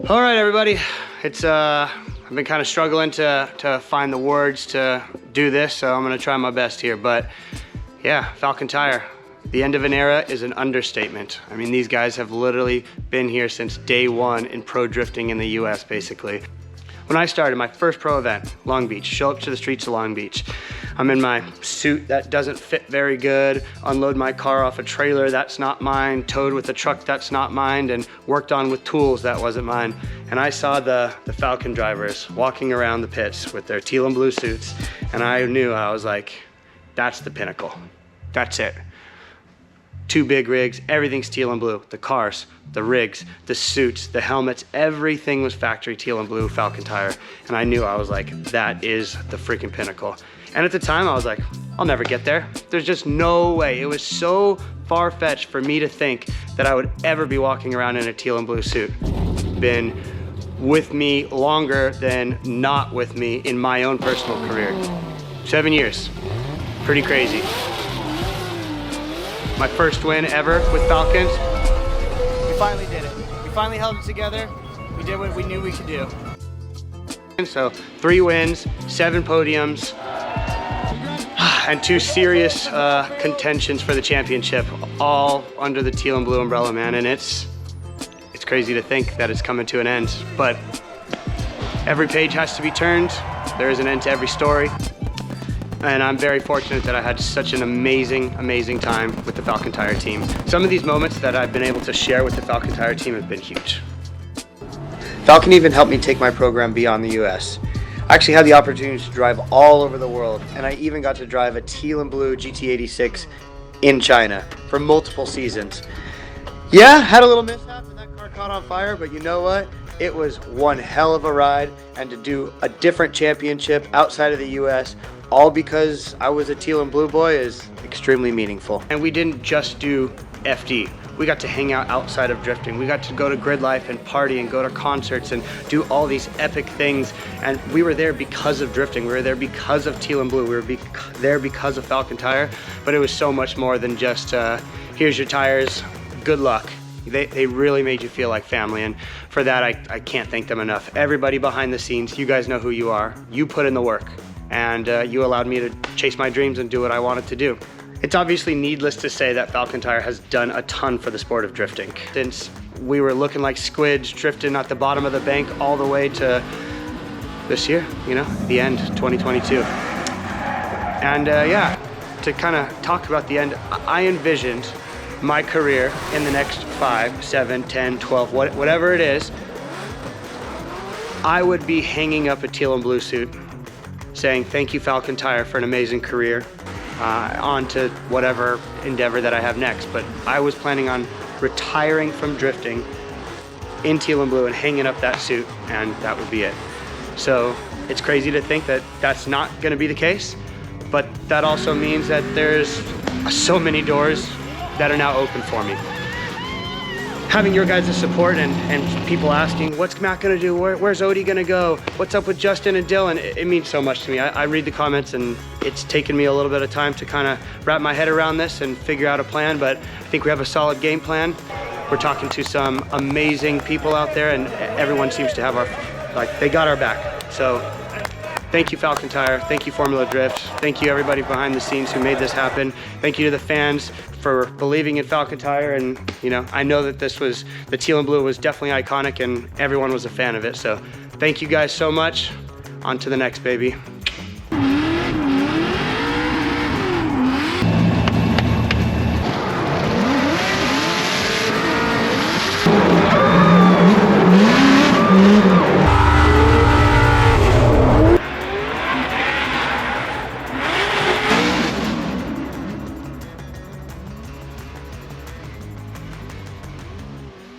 All right, everybody. It's I've been kind of struggling to find the words to do this, so I'm gonna try my best here. But yeah, Falken Tire. The end of an era is an understatement. I mean, these guys have literally been here since day one in pro drifting in the US, basically. When I started my first pro event, Long Beach, show up to the streets of Long Beach. I'm in my suit that doesn't fit very good, unload my car off a trailer that's not mine, towed with a truck that's not mine, and worked on with tools that wasn't mine. And I saw the Falken drivers walking around the pits with their teal and blue suits, and I knew, I was like, that's the pinnacle. That's it. Two big rigs, everything's teal and blue. The cars, the rigs, the suits, the helmets, everything was factory teal and blue Falken Tire. And I knew, I was like, that is the freaking pinnacle. And at the time I was like, I'll never get there. There's just no way. It was so far-fetched for me to think that I would ever be walking around in a teal and blue suit. Been with me longer than not with me in my own personal career. 7 years, pretty crazy. My first win ever with Falkens. We finally did it. We finally held it together. We did what we knew we could do. And so 3 wins, 7 podiums, and 2 serious contentions for the championship, all under the teal and blue umbrella, man. And it's crazy to think that it's coming to an end, but every page has to be turned. There is an end to every story. And I'm very fortunate that I had such an amazing, amazing time with the Falken Tire team. Some of these moments that I've been able to share with the Falken Tire team have been huge. Falken even helped me take my program beyond the US. I actually had the opportunity to drive all over the world, and I even got to drive a teal and blue GT86 in China for multiple seasons. Yeah, had a little mishap and that car caught on fire, but you know what? It was one hell of a ride, and to do a different championship outside of the US, all because I was a teal and blue boy, is extremely meaningful. And we didn't just do FD. We got to hang out outside of drifting. We got to go to grid life and party and go to concerts and do all these epic things. And we were there because of drifting. We were there because of teal and blue. We were there because of Falken Tire. But it was so much more than just, here's your tires, good luck. They really made you feel like family, and for that I can't thank them enough. Everybody behind the scenes, you guys know who you are. You put in the work, and you allowed me to chase my dreams and do what I wanted to do. It's obviously needless to say that Falken Tire has done a ton for the sport of drifting. Since we were looking like squids drifting at the bottom of the bank all the way to this year, you know, the end, 2022. And yeah, to kind of talk about the end, I envisioned my career in the next 5, 7, 10, 12, whatever it is, I would be hanging up a teal and blue suit saying, thank you Falken Tire for an amazing career, on to whatever endeavor that I have next. But I was planning on retiring from drifting in teal and blue and hanging up that suit, and that would be it. So it's crazy to think that that's not gonna be the case, but that also means that there's so many doors that are now open for me. Having your guys' support and people asking, what's Matt gonna do? Where's Odie gonna go? What's up with Justin and Dylan? It means so much to me. I read the comments, and it's taken me a little bit of time to kind of wrap my head around this and figure out a plan, but I think we have a solid game plan. We're talking to some amazing people out there, and everyone seems to have they got our back. So thank you Falken Tire, thank you Formula Drift, thank you everybody behind the scenes who made this happen. Thank you to the fans for believing in Falken Tire, and you know, I know that the teal and blue was definitely iconic and everyone was a fan of it. So thank you guys so much. On to the next, baby.